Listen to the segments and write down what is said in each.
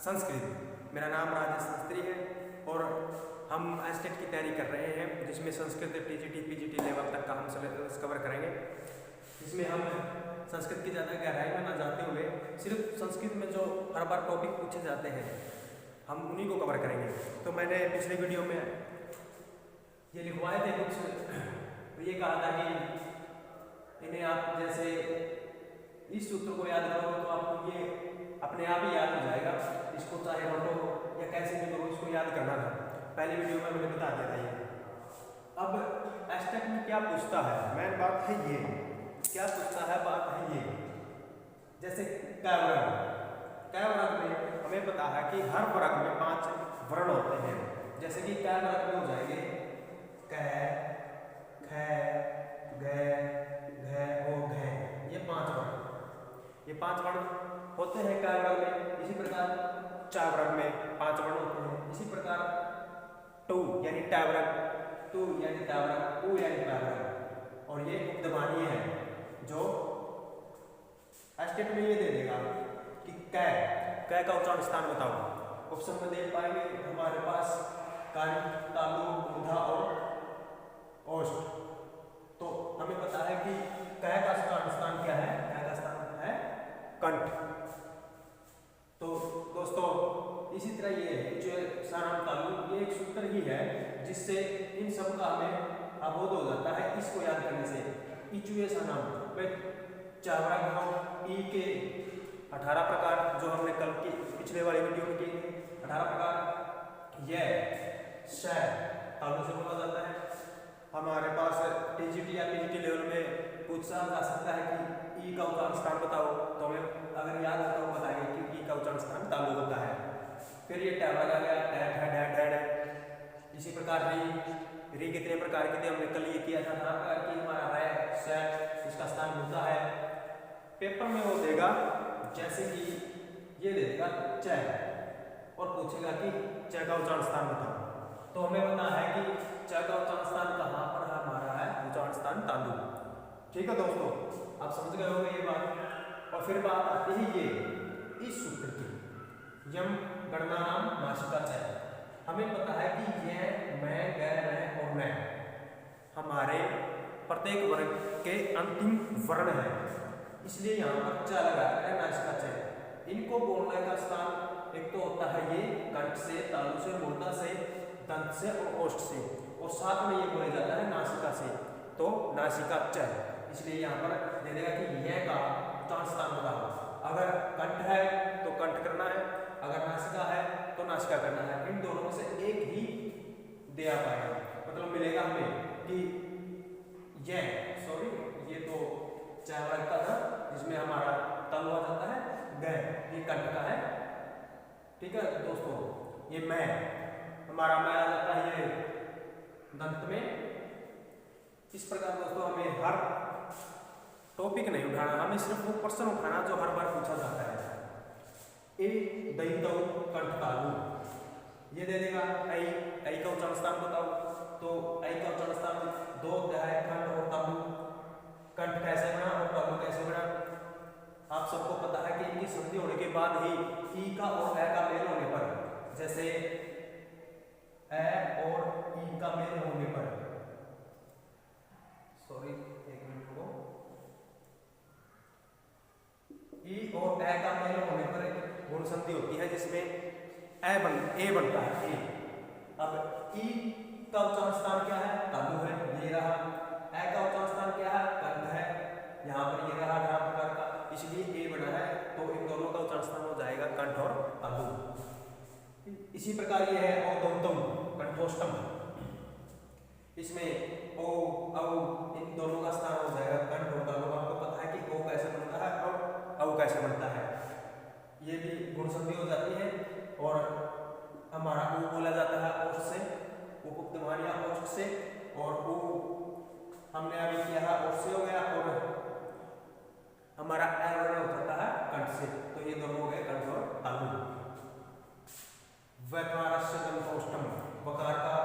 संस्कृत। मेरा नाम राजेश शास्त्री है और हम एस्टेट की तैयारी कर रहे हैं, जिसमें संस्कृत टीजीटी पीजीटी लेवल तक का हम सिलेबस कवर करेंगे। इसमें हम संस्कृत की ज़्यादा गहराई में न जाते हुए सिर्फ संस्कृत में जो हर बार टॉपिक पूछे जाते हैं हम उन्हीं को कवर करेंगे। तो मैंने पिछले वीडियो में ये लिखवाए थे कुछ, तो ये कहा था कि इन्हें आप जैसे इस सूत्र को याद करोगे तो आपको ये अपने आप ही याद हो जाएगा। इसको चाहे रटो या कैसे भी करो, इसको याद करना था। पहले वीडियो में मैंने बता दिया था ये। अब एस्टेट में क्या पूछता है, मेन बात है ये क्या पूछता है, बात है ये। जैसे क वर्ग में हमें पता है कि हर वर्ग में 5 वर्ण होते हैं। जैसे कि क वर्ग में हो जाएंगे क, ख, ग, घ, घ, ये 5 वर्ण। ये 5 वर्ण होते हैं क वर्ग में। इसी प्रकार च वर्ग में 5 वर्ण होते हैं। इसी प्रकार टू यानी ट वर्ग, टू यानी ट वर्ग, उ यानी प वर्ग। और ये उपध्मानीय है जो एस्टेट में ये दे देगा कि क का उच्चारण स्थान बताओ। ऑप्शन में देख पाएंगे हमारे पास कंठ, तालु, मूर्धा और ओष्ठ। तो हमें पता है कि क का उच्चारण स्थान क्या है, क का स्थान है कंठ। तो दोस्तों इसी तरह ये इचुए सानाम तालु, ये एक सूत्र ही है जिससे इन सब का हमें अबोध हो जाता है इसको याद करने से। इचुए सानाम में चावरा घाव ई के 18 प्रकार जो हमने कल की पिछले वाली वीडियो में किए थे, 18 प्रकार। यह श तालु से बोला जाता है। हमारे पास टीजीटी या पीजीटी लेवल में पूछा जा सकता है कि ई का उच्चारण स्थान बताओ, तो हमें अगर याद आता हो बताएंगे कि ई का उच्चारण स्थान तालु होता है। फिर ये ट वर्ग आ गया, ट ढ ढ। इसी प्रकार री कितने प्रकार के थे हमने कल ये किया था, कि हमारा है स, इसका स्थान होता है। पेपर में वो देगा जैसे कि ये दे देगा च और पूछेगा कि च का उच्चारण स्थान बताओ। तो हमें पता है कि च का उच्चारण स्थान कहाँ पर है, हमारा है उच्चारण स्थान तालु। ठीक है दोस्तों, आप समझ गए होंगे ये बात। और फिर बात आती है ये इस सूत्र की, यम गणना नाम नासिका च। हमें पता है कि यह, मैं, ग, न और न हमारे प्रत्येक वर्ग के अंतिम वर्ण है, इसलिए यहाँ पर च लगाया है नासिका च। इनको बोलने का स्थान एक तो होता है ये कंठ से, तालु से, मूर्धा से, दंत से और ओष्ठ से, और साथ में ये बोला जाता है नासिका से। तो नासिका च, इसलिए यहाँ पर दे देगा कि यह का उच्चारण स्थान बताओ। अगर कंठ है तो कंठ करना है, अगर नासिका है तो नासिका करना है। इन दोनों में से एक ही दे पाएगा, मतलब मिलेगा हमें कि यह, सॉरी ये तो च वर्ग का था जिसमें हमारा तालु आ जाता है, ग ये कंठ का है। ठीक है दोस्तों, ये मैं, हमारा मैं आ जाता है ये दंत में। इस प्रकार दोस्तों हमें हर टॉपिक नहीं उठाना, हमें सिर्फ वो प्रश्न उठाना जो हर बार पूछा जाता है। ए दैतौ कंठ तालु, ये दे देगा ऐ का उच्चारण स्थान बताओ। तो ऐ का उच्चारण स्थान दो अध्याय कंठ और तालु। कंठ कैसे बना और तालु कैसे बना, आप सबको पता है कि इनकी संधि होने के बाद ही ई का और ए का मेल होने पर, जैसे ए और ई का मेल होने पर, सॉरी एक मिनट को, ई और ए का मेल होने पर गुण संधि होती है जिसमें ए बनता है ए। अब ई का उच्चारण स्थान क्या है, तालु है, ये रहा। ए का उच्चारण स्थान क्या है, कंठ है, यहाँ पर ये रहा 18 प्रकार का, इसलिए ए बना है। तो इन दोनों का उच्चारण स्थान हो जाएगा कंठ और तालु। इसी प्रकार ये है औदंतम कंठोष्टम, इसमें ओ औ इन दोनों का स्थान हो जाएगा कंठ और तालु। आपको पता है कि ओ कैसे बनता है और औ कैसे बनता है, ये भी गुण संधि हो जाती है। और हमारा ऊ बोला जाता है ओष्ठ से, उपध्मानीय ओष्ठ से, और ऊ हमने अभी किया है ओष्ठ से हो गया, और हमारा ए वर्ण हो जाता है कंठ से। तो ये दोनों हो गए कंठ और तालु। वकारस्य दंतोष्टम, वकार का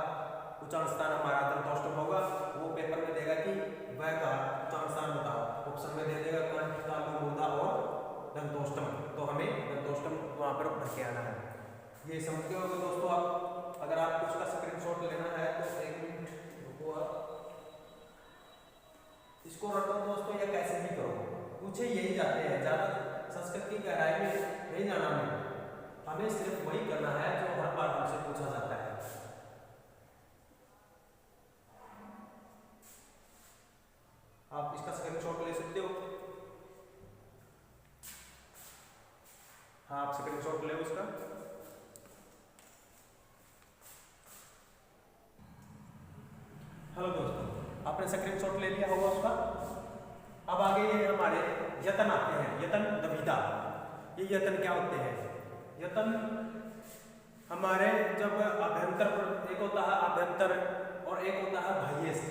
उच्चारण स्थान हमारा दंतोष्टम होगा। वो पेपर में देगा कि वह का उच्चारण स्थान बताओ, ऑप्शन में दे देगा कंठ, तालु, मूर्धा और दंतोष्टम। तो हमें दंतोष्टम वहां पर भर के आना है। ये समझ गए होंगे दोस्तों आप। अगर आपको उसका स्क्रीनशॉट लेना है तो 1 मिनट रुको आप, इसको रखो दोस्तों या कैसे भी करो, पूछे यही जाते हैं, ज़्यादा संस्कृत की गहराई में नहीं जाना हमें सिर्फ वही करना है जो हर बार हमसे पूछा जाता है। आप इसका स्क्रीनशॉट ले सकते हो। हाँ आप स्क्रीनशॉट ले उसका। हेलो दोस्तों, आपने स्क्रीनशॉट ले लिया होगा उसका। अब आगे ये हमारे यतन आते हैं, यतन दविदा। ये यतन क्या होते हैं? यतन हमारे जब अभ्यंतर, एक होता है अभ्यंतर और एक होता है बाह्य से।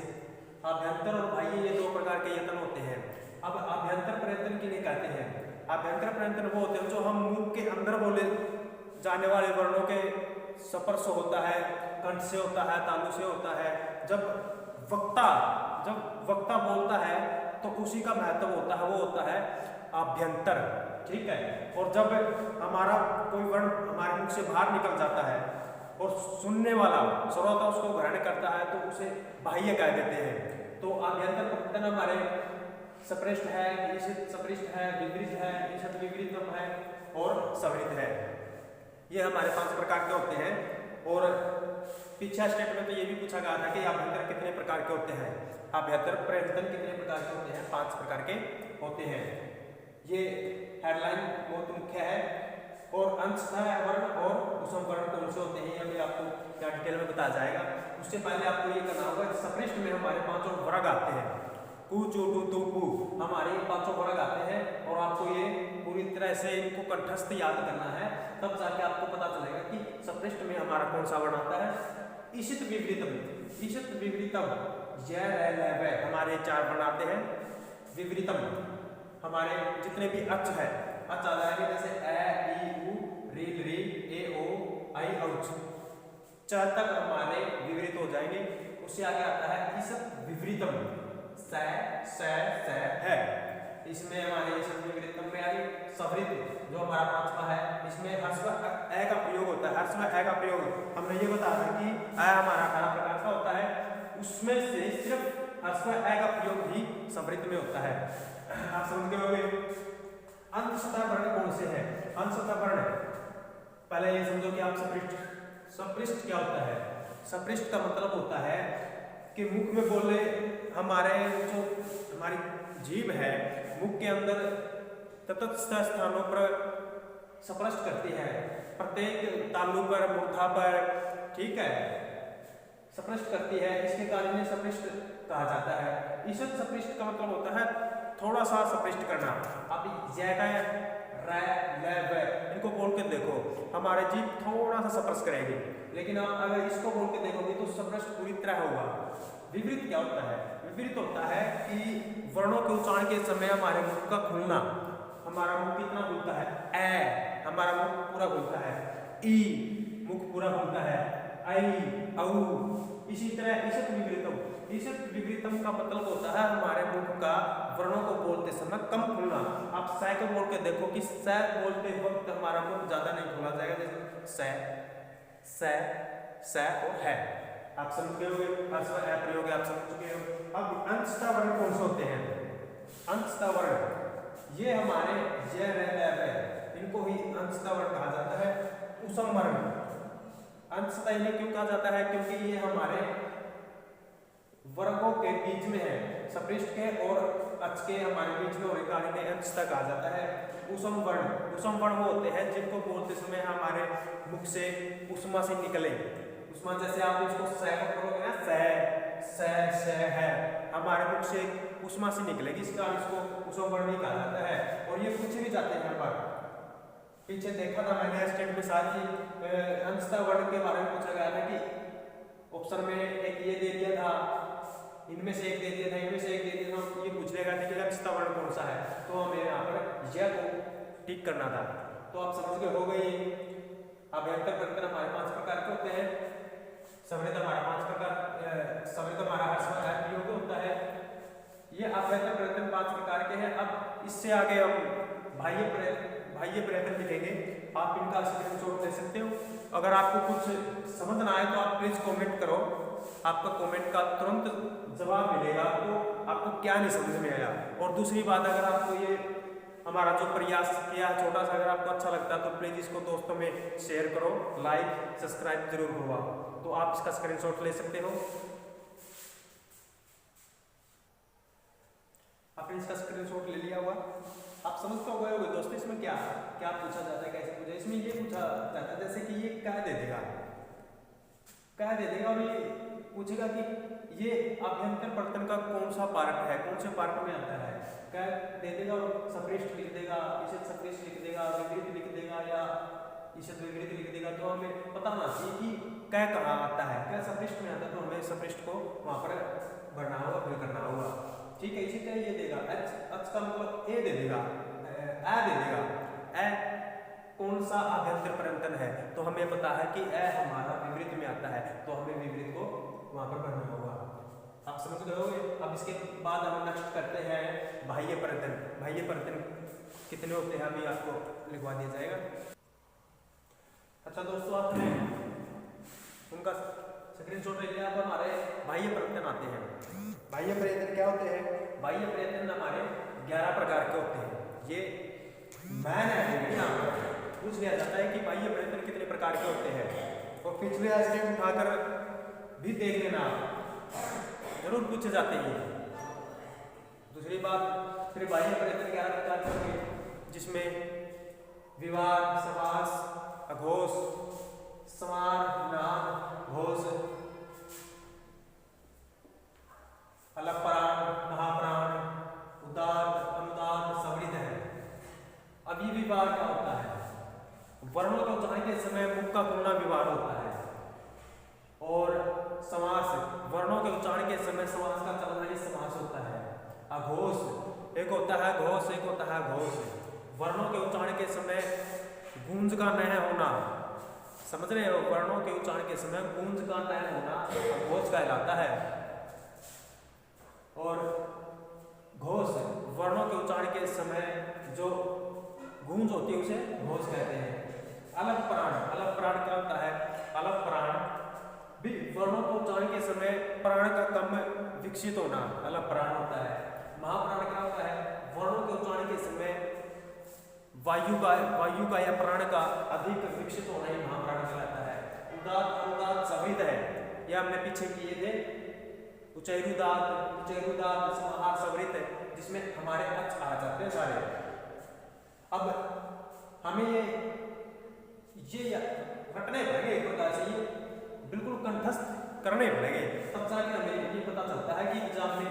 अभ्यंतर और बाह्य ये 2 प्रकार के यतन होते हैं। अब अभ्यंतर प्रयत्न किन्हें कहते हैं? अभ्यंतर प्रयत्न वो होते हैं जो हम मुंह के अंदर बोले जाने वाले वर्णों के स्पर्श होता है, कंठ से होता है, तालु से होता है। जब वक्ता बोलता है तो उसी का महत्व होता है, वो होता है अभ्यंतर, ठीक है। और जब हमारा कोई वर्ण हमारे मुख से बाहर निकल जाता है और सुनने वाला श्रोता उसको ग्रहण करता है तो उसे बाह्य कह देते हैं। तो अभ्यंतर प्रयत्न हमारे सपृष्ठ है, ईशित सपृष्ठ है, विवृत है, ईशत विवृतम है और सवृत है। ये हमारे 5 प्रकार के होते हैं। और पीछे स्टेट में तो ये भी पूछा गया था कि अभ्यंतर कितने प्रकार के होते हैं। अभ्यंतर प्रयत्न कितने प्रकार के होते हैं? 5 प्रकार के होते हैं। ये हेडलाइन बहुत मुख्य है। और अंशतः वर्ण और उपसम वर्ण कौन से होते हैं ये अभी आपको क्या डिटेल में बताया जाएगा। उससे पहले आपको ये करना होगा, सपृष्ठ में हमारे 5 वर्ग आते हैं। कु चु टू तु पु, हमारे 5 वर्ग आते हैं। और आपको ये पूरी तरह से इनको कंठस्थ याद करना है, तब जाके आपको पता चलेगा कि सपृष्ठ में हमारा कौन सा वर्ण आता है। ईशित विवृतम, ईशित विवृतम य ल व हमारे 4 वर्ण आते हैं। विवृतम हमारे जितने भी अच है, अच आ जाएंगे जैसे ए ई उ री री ए ओ आई औच, 4 तक हमारे विवृत हो जाएंगे। उससे आगे आता है ईशत विवृतम, स है। इसमें हमारे ईशत विवृतम में आ गई सवृत जो हमारा 5वां है। इसमें हर्षव ए का प्रयोग होता है। हर्षव ए का प्रयोग हमने ये बताया था कि ए हमारा 18 प्रकार का होता है, उसमें से सिर्फ हर्षव ए का प्रयोग ही सवृत में होता है। आप समझ गए होंगे। अंतःसतह वर्ण कौन से हैं? अंतःसतह वर्ण पहले ये समझो कि आप सपृष्ठ क्या होता है? सपृष्ठ का मतलब होता है कि मुख में बोले हमारे जो हमारी जीभ है मुख के अंदर तटस्थ स्थानों पर स्पर्श करती है, प्रत्येक तालु पर, मूर्धा पर, ठीक है, स्पर्श करती है। इसके कारण में सपृष्ठ कहा जाता है। ईशत सपृष्ठ का मतलब होता है थोड़ा सा सपृष्ट करना। आप इनको बोल के देखो, हमारे जीभ थोड़ा सा स्पर्श करेगी, लेकिन आप अगर इसको बोल के देखोगे तो स्पर्श पूरी तरह होगा। विपरीत क्या होता है? विपरीत होता है कि वर्णों के उच्चारण के समय हमारे मुख का खुलना। हमारा मुख कितना खुलता है? ए हमारा मुख पूरा खुलता है, ई मुख पूरा खुलता है, आई औ। इसी तरह ईशत विपरीतम, ईशत विपरीतम का मतलब होता है हमारे मुख का वर्णों को बोलते समय कम खुलना। आप स को बोल के देखो कि स बोलते वक्त हमारा मुख ज्यादा नहीं खुला जाएगा, जैसे स और है। आप समझ गए होंगे, प्रयोग है, आप समझ चुके हो। अब अंशतः वर्ण कौन से होते हैं? अंशतः वर्ण ये हमारे ज र ल व, इनको ही अंशतः वर्ण कहा जाता है। उसम वर्ण अंशतः इन्हें क्यों कहा जाता है? क्योंकि ये हमारे वर्गों के बीच में है, सपृष्ठ के और अच के हमारे बीच में होने कारण के अंशतः कहा जाता है। उसम वर्ण वो होते हैं जिनको बोलते समय हमारे मुख से उष्मा से निकले। उष्मा जैसे आप इसको स बोलोगे ना, स है, हमारे मुख से उष्मा से निकलेगी, इस कारण इसको उसम वर्ण भी कहा जाता है। और ये पूछे भी जाते हैं पर पीछे देखा था मैंने स्टेट में सारी अंशतः वर्ण के बारे में पूछा गया था कि ऑप्शन में एक ये दे दिया था, इनमें से एक दे दिया था, इनमें से एक दे दिया था, ये पूछ लेगा कि अंशतः वर्ण कौन सा है, तो हमें यहाँ पर यह को टिक करना था। तो आप समझ गए हो गई। अभ्यंतर प्रयत्न हमारे 5 प्रकार के होते हैं। सवृत हमारा 5 प्रकार, सवृत हमारा प्रयोग होता है। ये अभ्यंतर प्रयत्न 5 प्रकार के हैं। अब इससे आगे हम बाह्य प्रयत्न लिखेंगे। आप इनका स्क्रीनशॉट ले सकते हो। अगर आपको कुछ समझ ना आए तो आप प्लीज कमेंट करो, आपका कमेंट का तुरंत जवाब मिलेगा आपको क्या नहीं समझ में आया। और दूसरी बात, अगर आपको ये हमारा जो प्रयास किया छोटा सा अगर आपको अच्छा लगता है तो प्लीज इसको दोस्तों में शेयर करो, लाइक सब्सक्राइब जरूर हुआ तो आप इसका स्क्रीनशॉट ले सकते हो। आपने इसका स्क्रीनशॉट ले लिया हुआ, आप समझ तो गए होंगे दोस्तों इसमें क्या क्या पूछा जाता है, कैसे पूछा। इसमें ये पूछा जाता है जैसे कि ये क्या दे देगा, क्या दे देगा और ये पूछेगा कि ये अभ्यंतर परतन का कौन सा पार्ट है, कौन से पार्ट में आता है, क्या दे देगा और सपृष्ठ लिख देगा, ईशत सपृष्ठ लिख देगा, विकृत लिख देगा या ईशत विकृत लिख देगा। तो हमें पता होना चाहिए कि क्या कहाँ आता है, क्या सपृष्ठ में आता है, तो हमें सपृष्ठ को वहां पर भरना होगा, फिल करना होगा। ठीक है, इसी तरह ये देगा एच का मतलब ए दे देगा, ए दे देगा, ए कौन सा अभ्यंतर परतन है, तो हमें पता है कि ए हमारा विवृत में आता है, तो हमें विवृत को वहां पर भरना होगा। आप समझ गए होंगे। अब इसके बाद हम नेक्स्ट करते हैं बाह्य परतन। बाह्य परतन कितने होते हैं अभी आपको लिखवा दिया जाएगा। अच्छा दोस्तों, आपने उनका स्क्रीनशॉट ले लिया। अब हमारे बाह्य परतन आते हैं। बाह्य परतन क्या होते हैं? बाह्य परतन हमारे 11 प्रकार के होते हैं। ये मैन है, यहाँ पर पूछ लिया जाता है कि बाह्य परतन कितने प्रकार के होते हैं, और पिछले एस्टेट उठाकर भी देख लेना, जरूर पूछे जाते हैं। दूसरी बात, फिर बाह्य परतन 11 प्रकार के होंगे, जिसमें विवाद, समास, अघोष, समार, नाद, घोष, अलपराण, महाप्राण, उदात, अनुदात, सवृत है। अब ये विवाह क्या होता है? वर्णों के उच्चारण के समय मुख का खुलना विवाह होता है। और समास, वर्णों के उच्चारण के समय समास का चलना ही समास होता है। अघोष एक होता है घोष, एक होता है घोष। वर्णों के उच्चारण के समय गूंज का न होना, समझ रहे हो? वर्णों के उच्चारण के समय गूंज का न होना घोष कहलाता है। और घोष, वर्णों के उच्चारण के समय जो गूंज होती है उसे घोष कहते हैं। अलग प्राण, अलग प्राण क्या होता है? अलग प्राण भी वर्णों को उच्चारण के समय प्राण का कम विकसित होना अलग प्राण होता है। महाप्राण क्या होता है? वर्णों के उच्चारण के समय वायु का या प्राण का अधिक विकसित होना ही महाप्राण कहलाता है। उदात, अनुदात, सवृत है, यह हमने पीछे किए थे। उचैरुदात, समाहार, सवृत है, जिसमें हमारे अच आ जाते हैं सारे। अब हमें ये रटने पड़ेंगे एक प्रकार से, ये बिल्कुल कंठस्थ करने पड़ेंगे, तब जाके हमें ये पता चलता है कि एग्जाम में,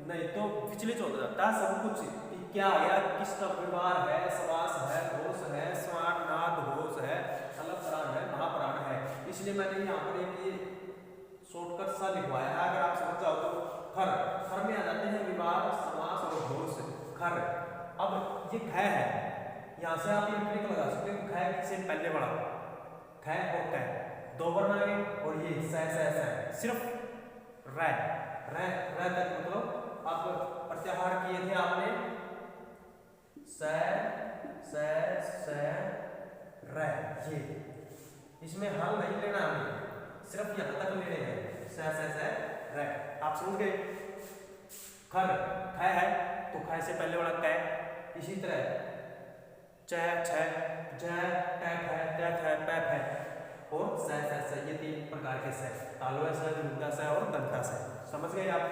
नहीं तो विचलित हो जाता है सब कुछ कि क्या आ गया, किसका व्यवहार है, समास है, घोष है, समार, नाद, घोष है, अलपराण है, महाप्राण है। इसलिए मैंने यहाँ पर एक ये शॉर्टकट सा लिखवाया है, अगर आप समझ जाओ तो। खर में आ जाते हैं विवाह, समास और घोष। खर, अब ये ख है, यहाँ से आप ये ट्रिक लगा सकते हो। ख से पहले वाला ख और क दो वर्ण आ गए, और ये स सिर्फ र तक, मतलब आप प्रत्याहार किए थे आपने स र, ये इसमें हल नहीं लेना हमें, सिर्फ यहाँ तक लेने हैं स र। आप समझ गए? खर ख है तो ख से पहले वाला क, इसी तरह च, छ, ज, ट, फ, प, और स, ये 3 प्रकार के स, तालव्य स, दीर्घ स और दंता स। समझ गए आप?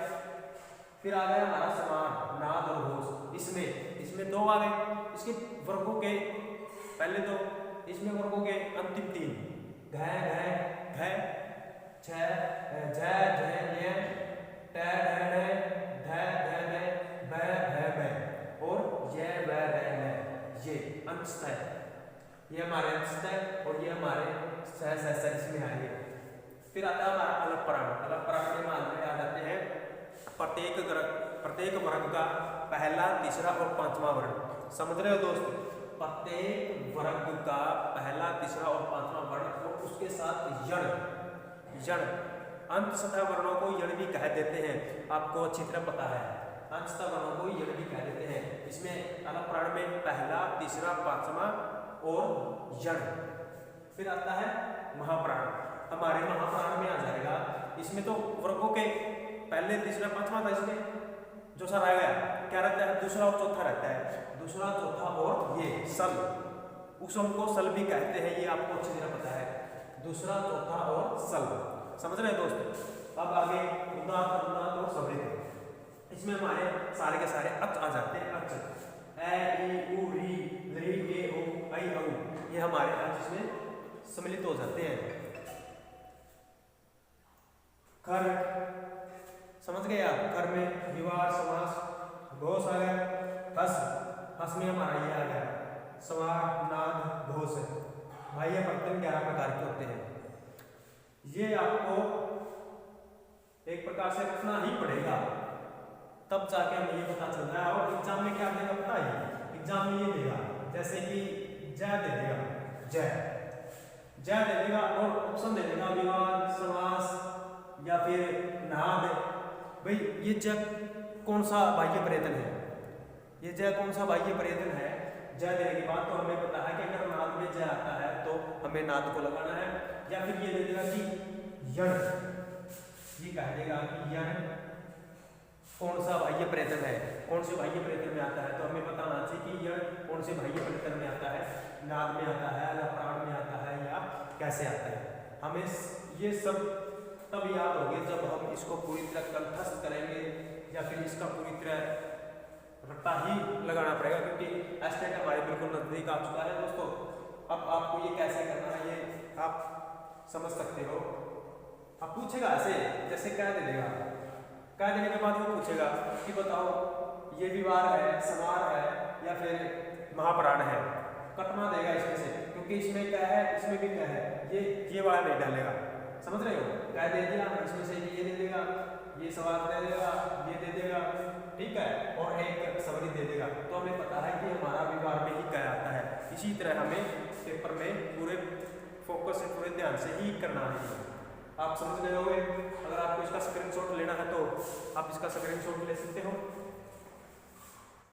फिर आ गया हमारा समान, नाद और घोष। इसमें 2 आ गए, इसके वर्गों के पहले 2, इसमें वर्गों के अंतिम 3, घ, घ, छ, झ, ञ, ट, ढ, भ, और य, व, र, ये अंश है। ये हमारे अंश है और ये हमारे स इसमें आएंगे। फिर आता है हमारा अलग प्राण। अलग प्राण के मान में आ जाते हैं प्रत्येक वर्ग का पहला, तीसरा और 5वां वर्ण। समझ रहे हो दोस्तों? प्रत्येक वर्ग का पहला, तीसरा और 5वां वर्ण और उसके साथ यण अंत सतह वर्णों को यण भी कह देते हैं, आपको अच्छी तरह पता है। अंत सतह वर्णों को यण भी कह देते हैं। इसमें अलग प्राण में पहला, तीसरा, 5वां और यण फिर आता है महाप्राण, हमारे महाप्राण में आ जाएगा। इसमें तो वर्गों के पहले तीसरा पांचवा था, इसमें जो सा रह गया क्या रहता है, दूसरा और चौथा रहता है, दूसरा चौथा और ये सल, उसम को सल भी कहते हैं, ये आपको अच्छी तरह पता है, दूसरा चौथा और सल, समझ रहे हैं दोस्त। अब आगे उदात अनुदात और समृद्ध, इसमें हमारे सारे के सारे अच आ जाते हैं, अच ए ई उ री ली ए ओ आई औ, ये हमारे अच इसमें सम्मिलित हो जाते हैं। कर, समझ गए आप, कर में विवाह समास घोष आ गया, हस, हस में हमारा ये आ गया सवार नाद घोष, भाई ये बर्तन 11 प्रकार के होते हैं, ये आपको एक प्रकार से रखना ही पड़ेगा, तब जाके हमें ये पता चल रहा है। और एग्जाम में क्या देगा पता है, एग्जाम में ये देगा जैसे कि जय दे देगा, जय जय दे देगा और ऑप्शन दे देगा विवाद समास या फिर नाद, भाई ये जय कौन सा बाह्य प्रयत्न है, ये जय कौन सा बाह्य प्रयत्न है, जय देने के बाद तो हमें पता है कि अगर नाद में जय आता है तो हमें नाद को लगाना है, या फिर ये दे देगा कि यण, ये कह देगा कि यण कौन सा बाह्य प्रयत्न है, कौन से बाह्य प्रयत्न में आता है, तो हमें पता होना चाहिए कि यण कौन से बाह्य प्रयत्न में आता है, नाद में आता है या प्राण में आता है या कैसे आता है। हमें ये सब तब याद होगी जब हम इसको पूरी तरह कंठस्थ करेंगे, या फिर इसका पूरी तरह रट्टा ही लगाना पड़ेगा, क्योंकि एस्टेट हमारे बिल्कुल नजदीक आ चुका है दोस्तों। अब आपको ये कैसे करना है ये आप समझ सकते हो। अब पूछेगा ऐसे जैसे कह दे देगा, कह देने के बाद वो पूछेगा कि बताओ ये विवार है, समार है या फिर महाप्राण है, कटना देगा इसमें से, क्योंकि इसमें क्या है, इसमें भी क्या है, ये वाला नहीं डालेगा, समझ रहे हो, क्या दे दिया इसमें से ये दे देगा, ये सवाल दे देगा, ये दे देगा, ठीक है, और एक सवरी दे देगा, तो हमें पता है कि हमारा विवार में ही क्या आता है। इसी तरह हमें पेपर में पूरे फोकस से पूरे ध्यान से ही करना है। आप समझ गए होंगे। अगर आपको इसका स्क्रीनशॉट लेना है तो आप इसका स्क्रीनशॉट ले सकते हो।